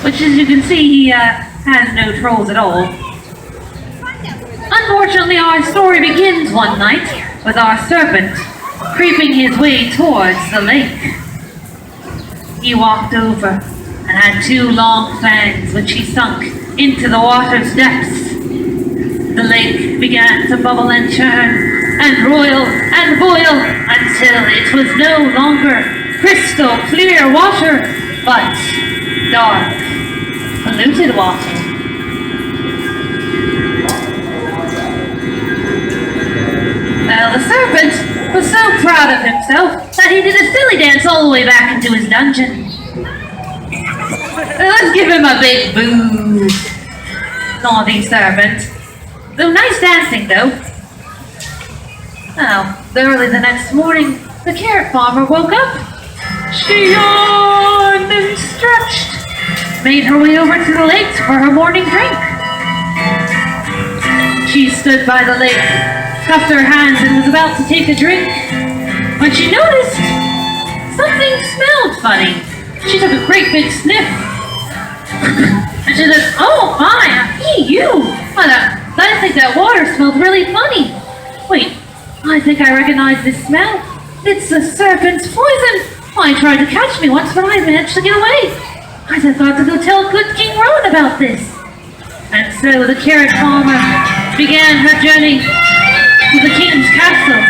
which as you can see, he has no trolls at all. Unfortunately, our story begins one night with our serpent creeping his way towards the lake. He walked over and had two long fangs which he sunk into the water's depths. The lake began to bubble and churn and roil and boil until it was no longer crystal clear water, but dark, polluted water. Well, the serpent was so proud of himself that he did a silly dance all the way back into his dungeon. Let's give him a big boo. Naughty serpent. Though nice dancing, though. Well, early the next morning, the carrot farmer woke up. She yawned and stretched, made her way over to the lake for her morning drink. She stood by the lake, cupped her hands, and was about to take a drink when she noticed something smelled funny. She took a great big sniff. And she said, "Oh my, you! I think that water smells really funny. Wait, I think I recognize this smell. It's the serpent's poison. He tried to catch me once, but I managed to get away. I thought to go tell good King Rowan about this." And so the carrot farmer began her journey to the king's castle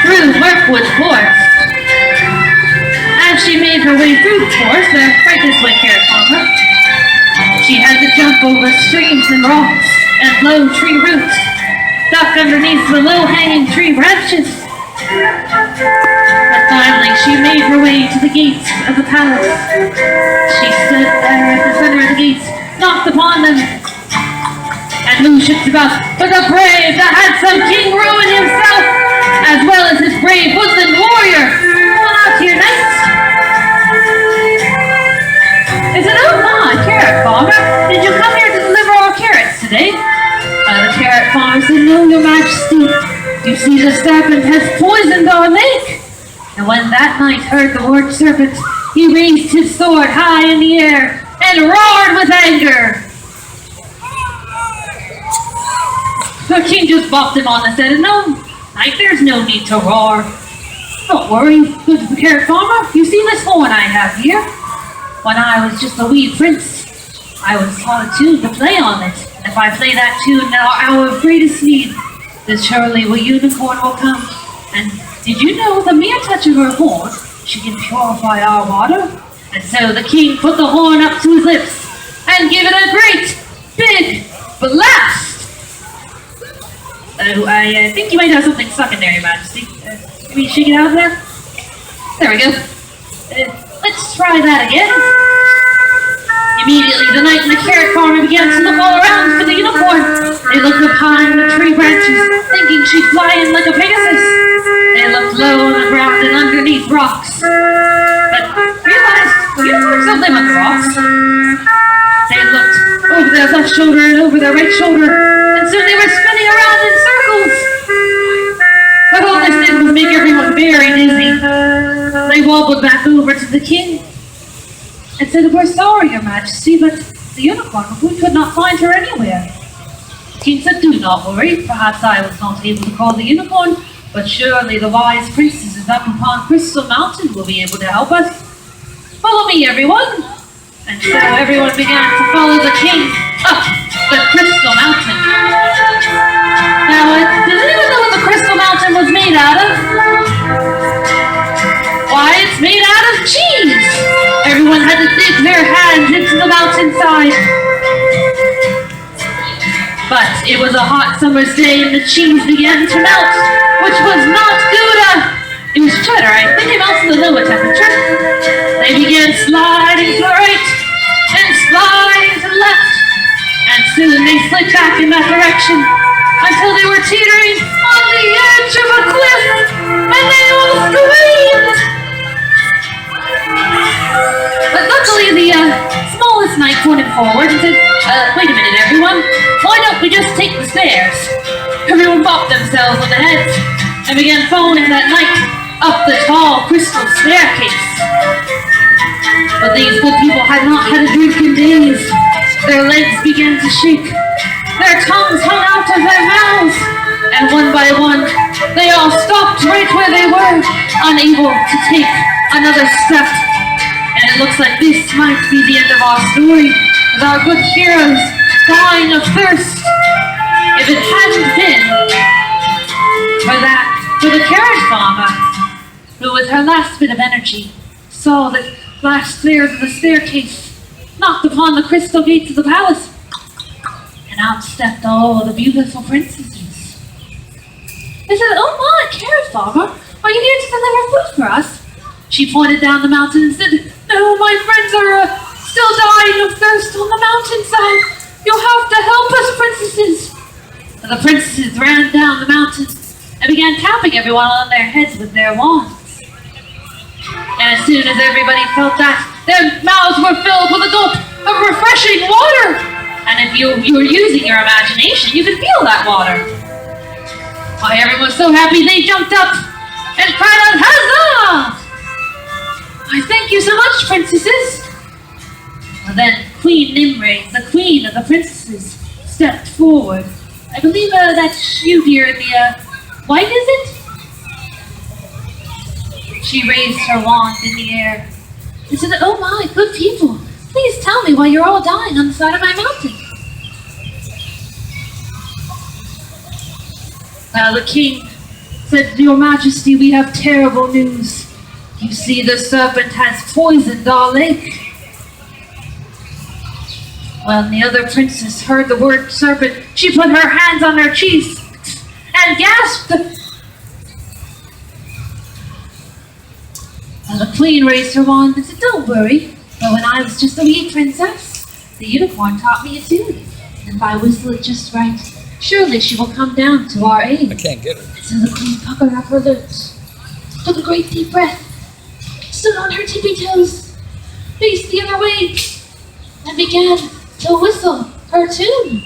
through Mirkwood Forest. As she made her way through the forest, right this way, carrot farmer, she had to jump over streams and rocks and low tree roots, duck underneath the low-hanging tree branches. But finally, she made her way to the gates of the palace. She stood there at the center of the gates, knocked upon them, and who should about but the brave, the handsome King Rowan himself, as well as his brave woodland warrior. Come on out here, knights. Is it, "Oh my, carrot farmer, did you come here to deliver our carrots today?" The carrot farmer said, "No, your majesty. You see, the serpent has poisoned our lake." And when that knight heard the word serpent, he raised his sword high in the air and roared with anger. The king just bopped him on the head and, "No, knight, there's no need to roar. Don't worry, good carrot farmer. You see this horn I have here? When I was just a wee prince, I was taught a tune to play on it. If I play that tune in our hour of greatest need, then surely a unicorn will come. And did you know the mere touch of her horn, she can purify our water?" And so the king put the horn up to his lips and gave it a great big blast. I think you might have something stuck in there, your majesty. Can we shake it out of there? There we go. Let's try that again. Immediately, the knight and the carrot farmer began to look all around for the unicorn. They looked behind the tree branches, thinking she'd fly in like a Pegasus. They looked low on the ground and underneath rocks, but realized unicorns don't live on the rocks. They looked over their left shoulder and over their right shoulder, and soon they were spinning around in circles. But all this did was make everyone very dizzy. They wobbled back over to the king and said, "We're sorry, your majesty, but the unicorn, we could not find her anywhere." The king said, "Do not worry. Perhaps I was not able to call the unicorn, but surely the wise priestesses up upon Crystal Mountain will be able to help us. Follow me, everyone." And so everyone began to follow the king up the Crystal Mountain. Now, does anyone know what the Crystal Mountain was made out of? Why, it's made out of cheese! Everyone had to dig their hands into the mountainside. But it was a hot summer's day and the cheese began to melt, which was not Gouda. It was cheddar. I think it melts at a lower temperature. They began sliding to the right and sliding to the left. And soon they slid back in that direction until they were teetering on the edge of a cliff, and they all screamed. But luckily the smallest knight pointed forward and said, "Wait a minute, everyone. Why don't we just take the stairs?" Everyone bopped themselves on the heads and began following that knight up the tall crystal staircase. But these good people had not had a drink in days. Their legs began to shake. Their tongues hung out of their mouths. And one by one, they all stopped right where they were, unable to take another step. And it looks like this might be the end of our story, with our good heroes dying of thirst. If it hadn't been for the carrot farmer, who with her last bit of energy saw the glass stairs of the staircase, knocked upon the crystal gates of the palace, and out stepped all the beautiful princesses. They said, "Oh my, carrot farmer, are you here to deliver food for us?" She pointed down the mountain and said, "No, my friends are still dying of thirst on the mountainside. You'll have to help us, princesses." And the princesses ran down the mountain and began tapping everyone on their heads with their wands. And as soon as everybody felt that, their mouths were filled with a gulp of refreshing water. And if you were using your imagination, you could feel that water. Why, everyone was so happy they jumped up and cried out, "Huzzah! I thank you so much, princesses." And then Queen Nimue, the queen of the princesses, stepped forward. I believe that's you here in the white, is it? She raised her wand in the air and said, "Oh my, good people, please tell me why you're all dying on the side of my mountain." Now the king said, "Your Majesty, we have terrible news. You see, the serpent has poisoned our lake." When the other princess heard the word serpent, she put her hands on her cheeks and gasped. And the queen raised her wand and said, "Don't worry, but when I was just a wee princess, the unicorn taught me a tune. And if I whistle it just right, surely she will come down to our aid." I can't get it. So the queen puckered up her lips, took a great deep breath, stood on her tippy toes, faced the other way, and began to whistle her tune.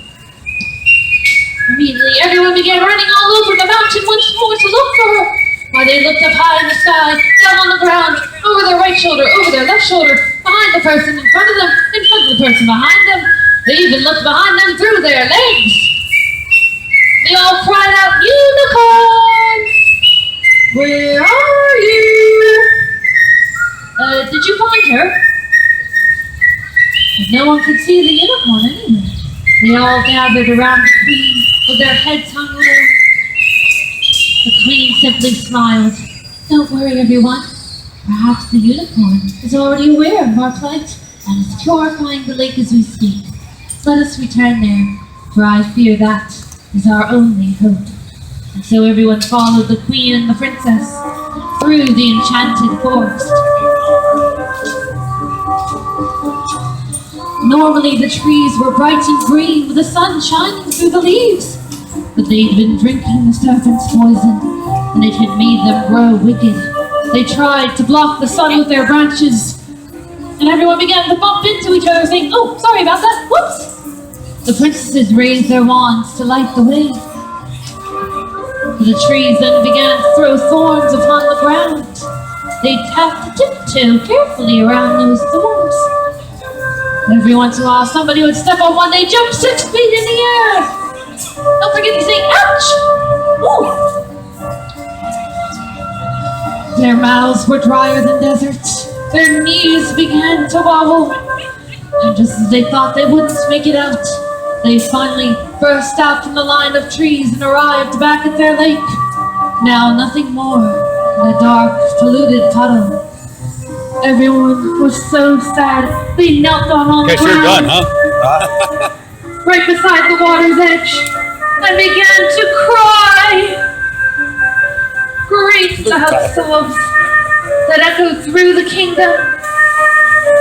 Immediately, everyone began running all over the mountain once more to look for her. While they looked up high in the sky, down on the ground, over their right shoulder, over their left shoulder, behind the person in front of them, in front of the person behind them. They even looked behind them through their legs. They all cried out, "Unicorn! Where are you? Did you find her?" But no one could see the unicorn anywhere. They all gathered around the queen with their heads hung low. The queen simply smiled. "Don't worry, everyone. Perhaps the unicorn is already aware of our plight and is purifying the lake as we speak. Let us return there, for I fear that is our only hope." And so everyone followed the queen and the princess through the enchanted forest. Normally the trees were bright and green with the sun shining through the leaves, but they'd been drinking the serpent's poison, and it had made them grow wicked. They tried to block the sun with their branches, and everyone began to bump into each other saying, "Oh, sorry about that, whoops!" The princesses raised their wands to light the way. The trees then began to throw thorns upon the ground. They tapped tiptoe carefully around those thorns. Every once in a while, somebody would step on one, they jumped 6 feet in the air. Don't forget to say, "Ouch!" Ooh. Their mouths were drier than deserts. Their knees began to wobble. And just as they thought they wouldn't make it out, they finally burst out from the line of trees and arrived back at their lake. Now nothing more than a dark, polluted puddle. Everyone was so sad, they knelt down on the Guess you're ground, done, huh? right beside the water's edge, and began to cry. Great sobs that echoed through the kingdom.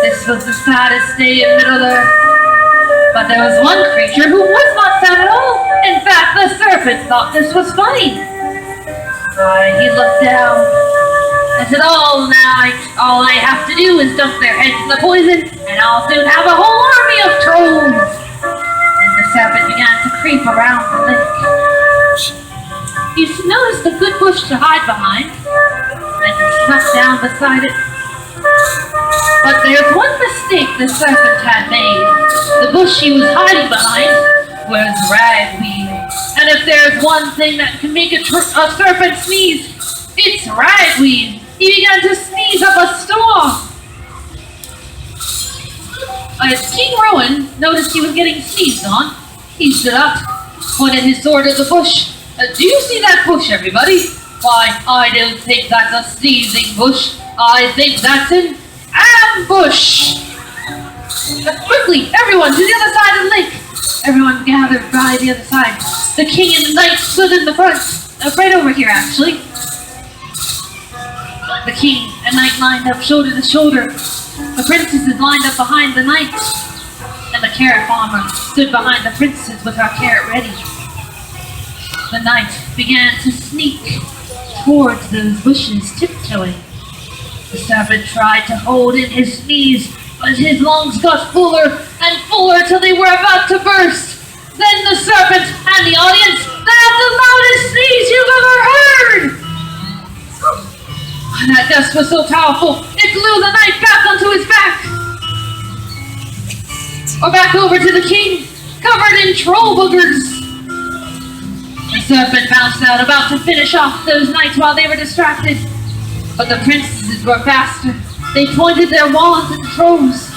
This was the saddest day in Middle-earth. But there was one creature who was not sad at all. In fact, the serpent thought this was funny. He looked down and said, all I have to do is dunk their heads in the poison, and I'll soon have a whole army of trolls. And the serpent began to creep around the lake. He noticed a good bush to hide behind, and he snuck down beside it. But there's one mistake the serpent had made. The bush she was hiding behind was ragweed. And if there's one thing that can make a serpent sneeze, it's ragweed. He began to sneeze up a storm. As King Rowan noticed he was getting sneezed on, he stood up, pointed his sword at the bush. Do you see that bush, everybody? Why, I don't think that's a sneezing bush. I think that's an ambush! Quickly, everyone, to the other side of the lake! Everyone gathered by the other side. The king and the knight stood in the front. Right over here, actually. The king and knight lined up shoulder to shoulder. The princesses lined up behind the knight. And the carrot farmer stood behind the princesses with her carrot ready. The knight began to sneak towards those bushes, tiptoeing. The serpent tried to hold in his sneeze, but his lungs got fuller and fuller till they were about to burst. Then the serpent and the audience let out the loudest sneeze you've ever heard! And that gust was so powerful, it blew the knight back onto his back. Or back over to the king, covered in troll boogers. The serpent bounced out, about to finish off those knights while they were distracted. But the princesses were faster. They pointed their wands at the trolls.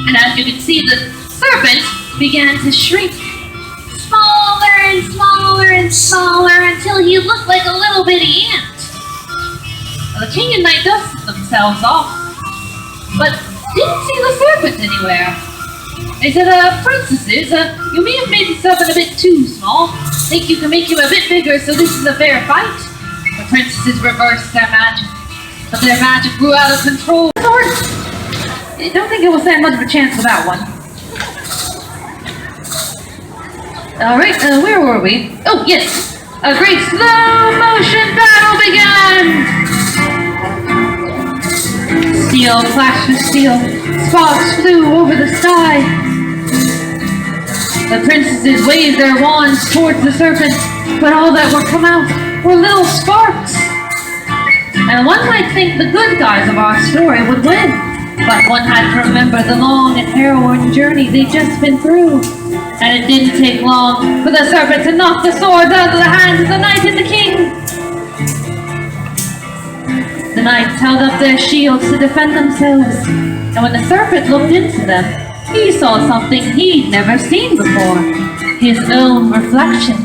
And as you can see, the serpent began to shrink. Smaller and smaller and smaller until he looked like a little bitty ant. The king and knight dusted themselves off, but didn't see the serpent anywhere. They said, princesses, you may have made the serpent a bit too small. Think you can make him a bit bigger so this is a fair fight? The princesses reversed their magic, but their magic grew out of control. I don't think it will stand much of a chance for that one. Alright, where were we? Oh, yes! A great slow motion battle began! Steel clashed with steel, sparks flew over the sky. The princesses waved their wands towards the serpent, but all that would come out were little sparks. And one might think the good guys of our story would win, but one had to remember the long and harrowing journey they'd just been through. And it didn't take long for the serpent to knock the swords out of the hands of the knight and the king. The knights held up their shields to defend themselves, and when the serpent looked into them, he saw something he'd never seen before. His own reflection.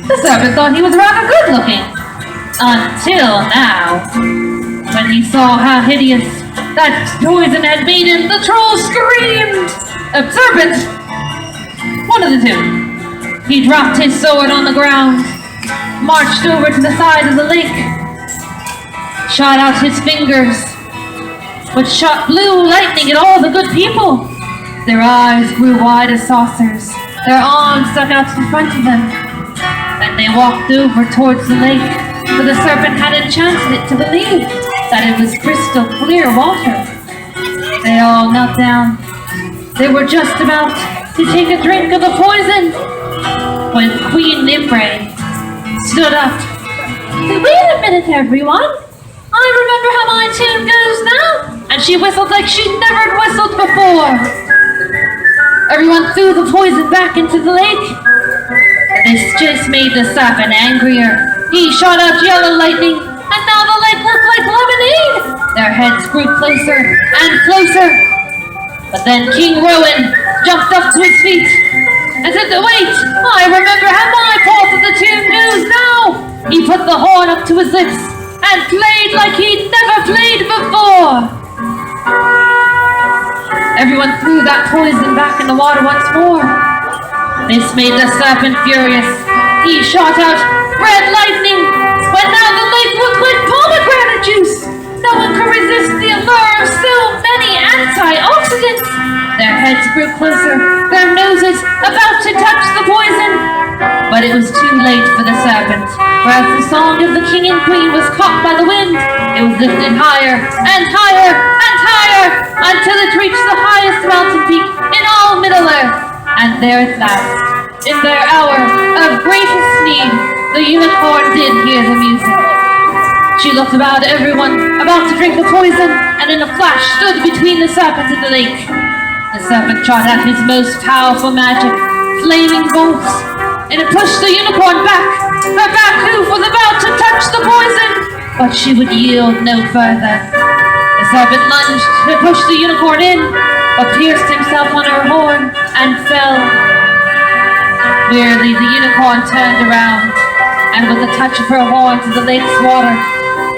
The serpent thought he was rather good looking. Until now. When he saw how hideous that poison had made him, the troll screamed! Serpent! One of the two. He dropped his sword on the ground, marched over to the side of the lake, shot out his fingers, which shot blue lightning at all the good people. Their eyes grew wide as saucers, their arms stuck out in front of them, and they walked over towards the lake, for the serpent had enchanted it to believe that it was crystal clear water. They all knelt down. They were just about to take a drink of the poison when Queen Nimue stood up. Wait a minute, everyone. I remember how my tune goes now. And she whistled like she'd never whistled before. Everyone threw the poison back into the lake. This just made the serpent angrier. He shot out yellow lightning, and now the lake looked like lemonade. Their heads grew closer and closer. But then King Rowan jumped up to his feet and said, wait, I remember how my part of the tune goes now. He put the horn up to his lips and played like he'd never played before. Everyone threw that poison back in the water once more. This made the serpent furious. He shot out red lightning, but now the lake looked like pomegranate juice. No one could resist the allure of so many antioxidants. Their heads grew closer, their noses about to touch the poison. But it was too late for the serpent, for as the song of the king and queen was caught by the wind, it was lifted higher and higher and higher until it reached the highest mountain peak in all Middle-earth. And there at last, in their hour of greatest need, the unicorn did hear the music. She looked about at everyone about to drink the poison, and in a flash stood between the serpent and the lake. The serpent shot out his most powerful magic, flaming bolts, and it pushed the unicorn back. Her back hoof was about to touch the poison, but she would yield no further. The serpent lunged to push the unicorn in, but pierced himself on her horn and fell. Wearily, the unicorn turned around, and with a touch of her horn to the lake's water,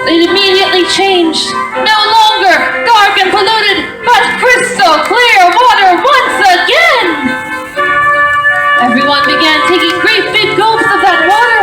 it immediately changed. No longer dark and polluted, but crystal clear water once again. Everyone began taking great big gulps of that water.